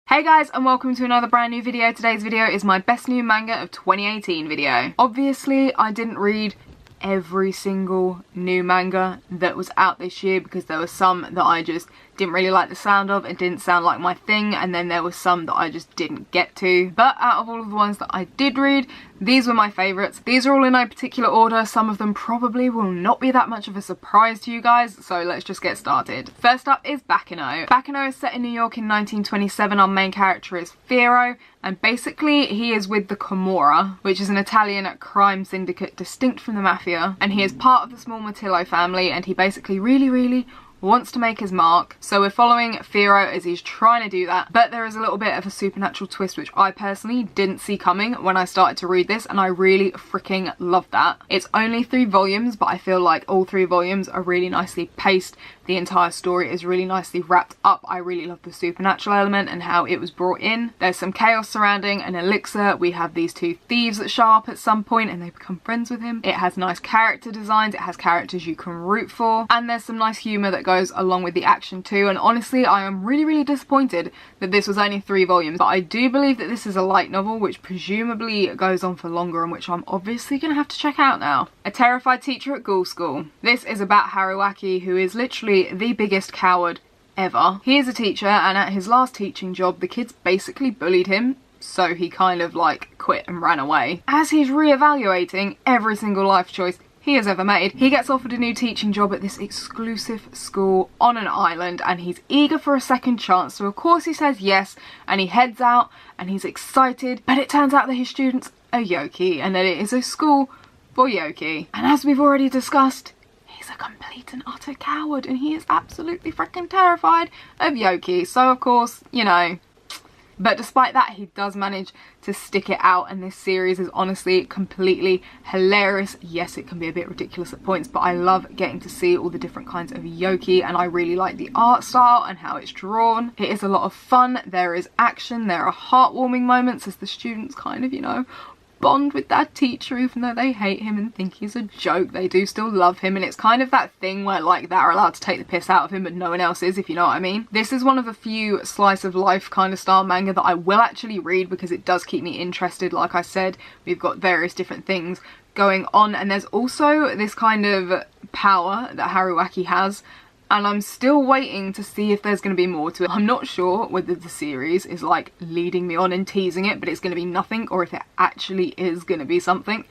Hey guys, and welcome to another brand new video. Today's video is my best new manga of 2018 video. Obviously, I didn't read every single new manga that was out this year because there were some that I just didn't really like the sound of. It didn't sound like my thing, and then there was some that I just didn't get to. But out of all of the ones that I did read, these were my favourites. These are all in no particular order. Some of them probably will not be that much of a surprise to you guys, so let's just get started. First up is Bakano. Bakano is set in New York in 1927. Our main character is Firo, and basically he is with the Camorra, which is an Italian crime syndicate distinct from the mafia, and he is part of the small Matillo family, and he basically really wants to make his mark. So we're following Firo as he's trying to do that, but there is a little bit of a supernatural twist which I personally didn't see coming when I started to read this, and I really freaking loved that. It's only 3 volumes, but I feel like all 3 volumes are really nicely paced. The entire story is really nicely wrapped up. I really love the supernatural element and how it was brought in. There's some chaos surrounding an elixir. We have these 2 thieves that show up at some point and they become friends with him. It has nice character designs. It has characters you can root for. And there's some nice humour that goes along with the action too. And honestly, I am really disappointed that this was only 3 volumes. But I do believe that this is a light novel, which presumably goes on for longer and which I'm obviously going to have to check out now. A terrified teacher at Ghoul School. This is about Haruaki, who is literally the biggest coward ever. He is a teacher, and at his last teaching job the kids basically bullied him, so he kind of like quit and ran away. As he's re-evaluating every single life choice he has ever made, he gets offered a new teaching job at this exclusive school on an island, and he's eager for a second chance, so of course he says yes, and he heads out and he's excited. But it turns out that his students are Yoki, and that it is a school for Yoki, and as we've already discussed, he's a complete and utter coward, and he is absolutely freaking terrified of Yoki. So of course, you know, but despite that, he does manage to stick it out, and this series is honestly completely hilarious. Yes, it can be a bit ridiculous at points, but I love getting to see all the different kinds of Yoki, and I really like the art style and how it's drawn. It is a lot of fun. There is action. There are heartwarming moments as the students kind of, you know, bond with that teacher. Even though they hate him and think he's a joke, they do still love him, and it's kind of that thing where like they're allowed to take the piss out of him but no one else is, if you know what I mean. This is one of the few slice of life kind of style manga that I will actually read because it does keep me interested. Like I said, we've got various different things going on, and there's also this kind of power that Haruaki has, and I'm still waiting to see if there's going to be more to it. I'm not sure whether the series is like leading me on and teasing it, but it's going to be nothing, or if it actually is going to be something.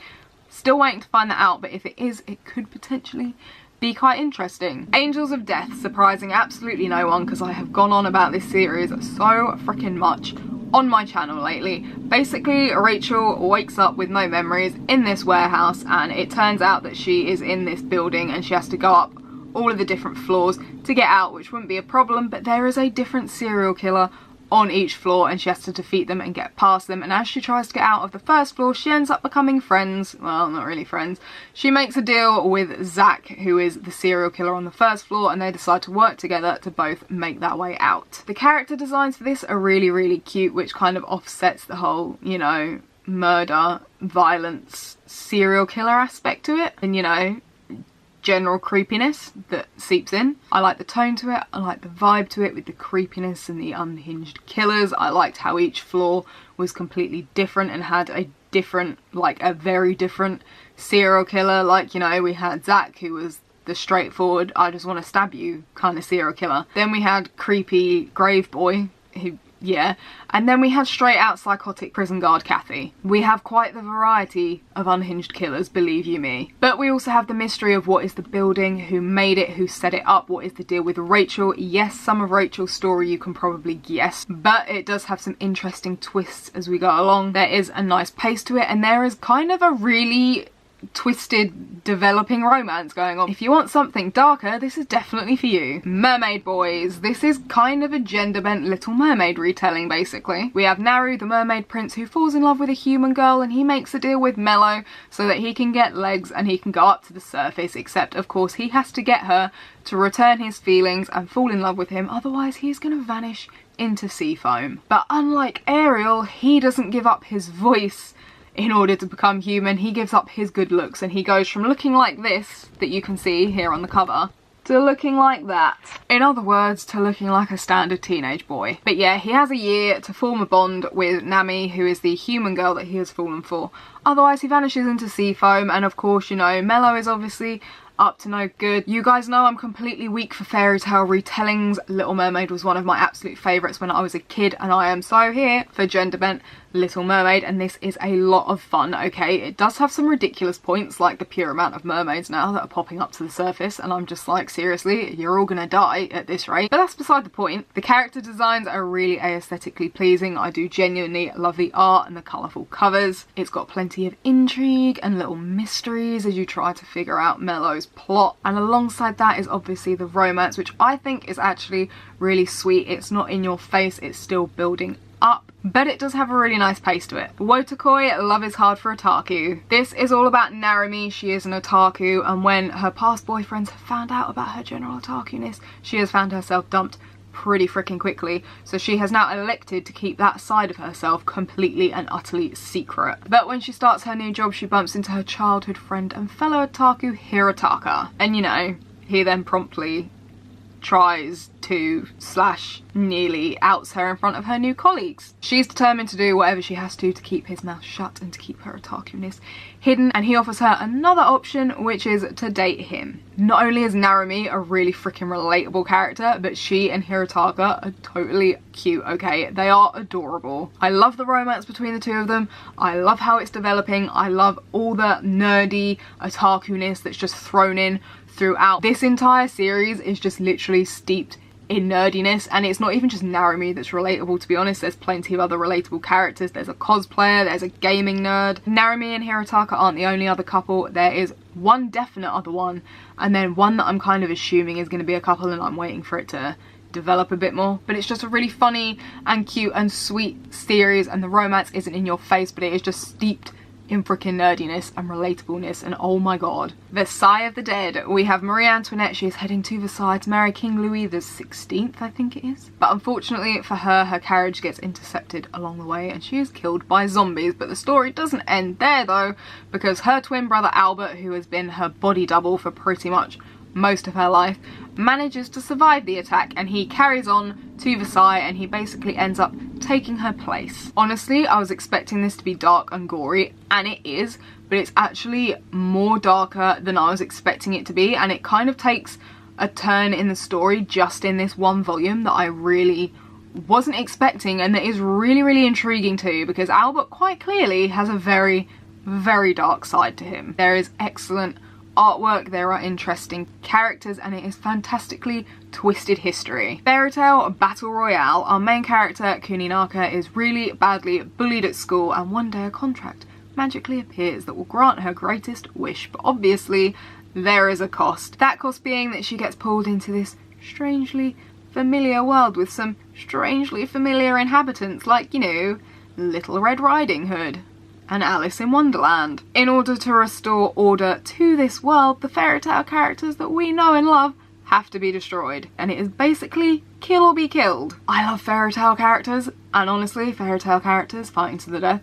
Still waiting to find that out, but if it is, it could potentially be quite interesting. Angels of Death, surprising absolutely no one because I have gone on about this series so freaking much on my channel lately. Basically, Rachel wakes up with no memories in this warehouse, and it turns out that she is in this building and she has to go up all of the different floors to get out, which wouldn't be a problem, but there is a different serial killer on each floor and she has to defeat them and get past them. And as she tries to get out of the first floor, she ends up becoming friends. Well, not really friends. She makes a deal with Zach, who is the serial killer on the first floor, and they decide to work together to both make that way out. The character designs for this are really cute, which kind of offsets the whole, you know, murder, violence, serial killer aspect to it, and, you know, general creepiness that seeps in. I like the tone to it. I like the vibe to it with the creepiness and the unhinged killers. I liked how each floor was completely different and had a different, like a very different serial killer. Like, you know, we had Zach, who was the straightforward, I just want to stab you kind of serial killer. Then we had creepy grave boy, who, yeah, and then we had straight out psychotic prison guard Kathy. We have quite the variety of unhinged killers, believe you me. But we also have the mystery of what is the building, who made it, who set it up, what is the deal with Rachel. Yes, some of Rachel's story you can probably guess, but it does have some interesting twists as we go along. There is a nice pace to it, and there is kind of a really twisted developing romance going on. If you want something darker, this is definitely for you. Mermaid Boys. This is kind of a gender-bent Little Mermaid retelling, basically. We have Naru, the mermaid prince, who falls in love with a human girl, and he makes a deal with Mello so that he can get legs and he can go up to the surface, except of course he has to get her to return his feelings and fall in love with him, otherwise he's gonna vanish into sea foam. But unlike Ariel, he doesn't give up his voice in order to become human. He gives up his good looks, and he goes from looking like this, that you can see here on the cover, to looking like that. In other words, to looking like a standard teenage boy. But yeah, he has a year to form a bond with Nami, who is the human girl that he has fallen for. Otherwise, he vanishes into sea foam, and of course, you know, Mello is obviously up to no good. You guys know I'm completely weak for fairy tale retellings. Little Mermaid was one of my absolute favourites when I was a kid, and I am so here for gender bent Little Mermaid, and this is a lot of fun, okay? It does have some ridiculous points, like the pure amount of mermaids now that are popping up to the surface, and I'm just like, seriously, you're all gonna die at this rate. But that's beside the point. The character designs are really aesthetically pleasing. I do genuinely love the art and the colourful covers. It's got plenty of intrigue and little mysteries as you try to figure out Mello's plot, and alongside that is obviously the romance, which I think is actually really sweet. It's not in your face, it's still building up, but it does have a really nice pace to it. Wotakoi, love is hard for otaku. This is all about Narumi. She is an otaku, and when her past boyfriends have found out about her general otaku-ness, she has found herself dumped pretty freaking quickly, so she has now elected to keep that side of herself completely and utterly secret. But when she starts her new job, she bumps into her childhood friend and fellow otaku Hirotaka, and you know, he then promptly tries to / nearly outs her in front of her new colleagues. She's determined to do whatever she has to keep his mouth shut and to keep her otaku-ness hidden, and he offers her another option, which is to date him. Not only is Narumi a really freaking relatable character, but she and Hirotaka are totally cute, okay? They are adorable. I love the romance between the two of them. I love how it's developing. I love all the nerdy otaku-ness that's just thrown in throughout. This entire series is just literally steeped in nerdiness, and it's not even just Narumi that's relatable, to be honest. There's plenty of other relatable characters. There's a cosplayer, there's a gaming nerd. Narumi and Hirotaka aren't the only other couple. There is one definite other one, and then one that I'm kind of assuming is going to be a couple, and I'm waiting for it to develop a bit more. But it's just a really funny and cute and sweet series, and the romance isn't in your face, but it is just steeped in freaking nerdiness and relatableness, and oh my god. Versailles of the Dead. We have Marie Antoinette. She is heading to Versailles to marry King Louis the 16th, I think it is. But unfortunately for her, her carriage gets intercepted along the way and she is killed by zombies. But the story doesn't end there though, because her twin brother Albert, who has been her body double for pretty much most of her life, manages to survive the attack, and he carries on to Versailles, and he basically ends up taking her place. Honestly, I was expecting this to be dark and gory, and it is, but it's actually more darker than I was expecting it to be, and it kind of takes a turn in the story just in this one volume that I really wasn't expecting, and that is really, really intriguing too, because Albert quite clearly has a very, very dark side to him. There is excellent artwork, there are interesting characters, and it is fantastically twisted history. Fairy Tale Battle Royale. Our main character, Kuninaka, is really badly bullied at school, and one day a contract magically appears that will grant her greatest wish, but obviously there is a cost. That cost being that she gets pulled into this strangely familiar world with some strangely familiar inhabitants, like, you know, Little Red Riding Hood and Alice in Wonderland. In order to restore order to this world, the fairy tale characters that we know and love have to be destroyed, and it is basically kill or be killed. I love fairy tale characters, and honestly, fairy tale characters fighting to the death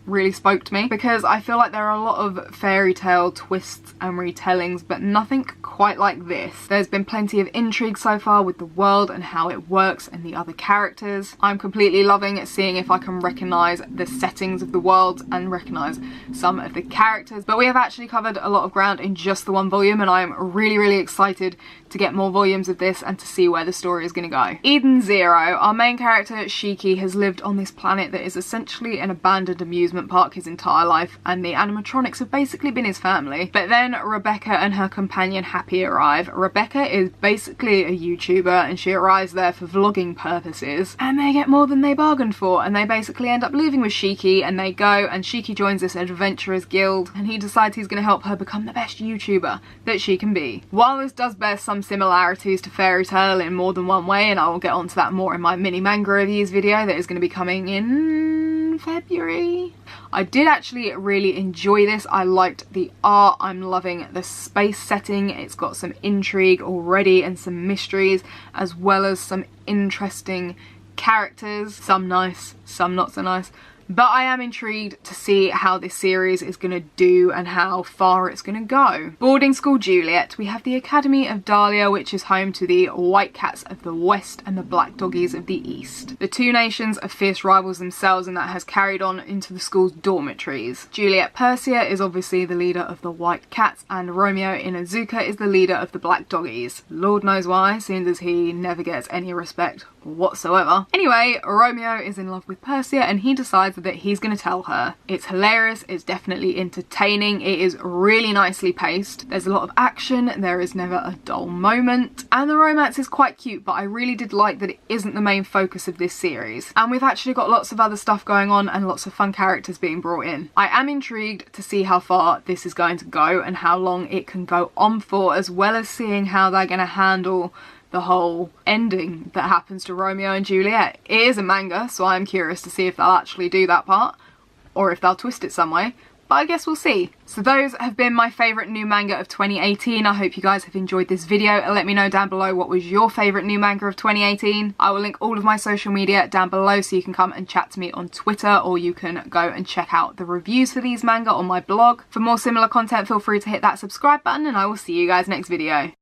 really spoke to me, because I feel like there are a lot of fairy tale twists and retellings, but nothing quite like this. There's been plenty of intrigue so far with the world and how it works and the other characters. I'm completely loving seeing if I can recognise the settings of the world and recognise some of the characters, but we have actually covered a lot of ground in just the one volume, and I'm really, really excited to get more volumes of this and to see where the story is going to go. Eden Zero. Our main character, Shiki, has lived on this planet that is essentially an abandoned amusement park his entire life, and the animatronics have basically been his family. But then Rebecca and her companion Happy arrive. Rebecca is basically a YouTuber, and she arrives there for vlogging purposes, and they get more than they bargained for, and they basically end up leaving with Shiki, and they go, and Shiki joins this adventurers guild, and he decides he's going to help her become the best YouTuber that she can be. While this does bear some similarities to fairy tale in more than one way, and I will get onto that more in my mini manga reviews video that is going to be coming in February, I did actually really enjoy this. I liked the art, I'm loving the space setting, it's got some intrigue already and some mysteries, as well as some interesting characters, some nice, some not so nice. But I am intrigued to see how this series is going to do and how far it's going to go. Boarding School Juliet, we have the Academy of Dahlia, which is home to the White Cats of the West and the Black Doggies of the East. The two nations are fierce rivals themselves, and that has carried on into the school's dormitories. Juliet Persia is obviously the leader of the White Cats, and Romeo Inuzuka is the leader of the Black Doggies. Lord knows why, seeing as he never gets any respect whatsoever. Anyway, Romeo is in love with Persia and he decides that he's gonna tell her. It's hilarious, it's definitely entertaining, it is really nicely paced, there's a lot of action, there is never a dull moment, and the romance is quite cute, but I really did like that it isn't the main focus of this series. And we've actually got lots of other stuff going on and lots of fun characters being brought in. I am intrigued to see how far this is going to go and how long it can go on for, as well as seeing how they're gonna handle the whole ending that happens to Romeo and Juliet. It is a manga, so I'm curious to see if they'll actually do that part or if they'll twist it some way, but I guess we'll see. So those have been my favourite new manga of 2018. I hope you guys have enjoyed this video, and let me know down below what was your favourite new manga of 2018. I will link all of my social media down below so you can come and chat to me on Twitter, or you can go and check out the reviews for these manga on my blog. For more similar content, feel free to hit that subscribe button, and I will see you guys next video.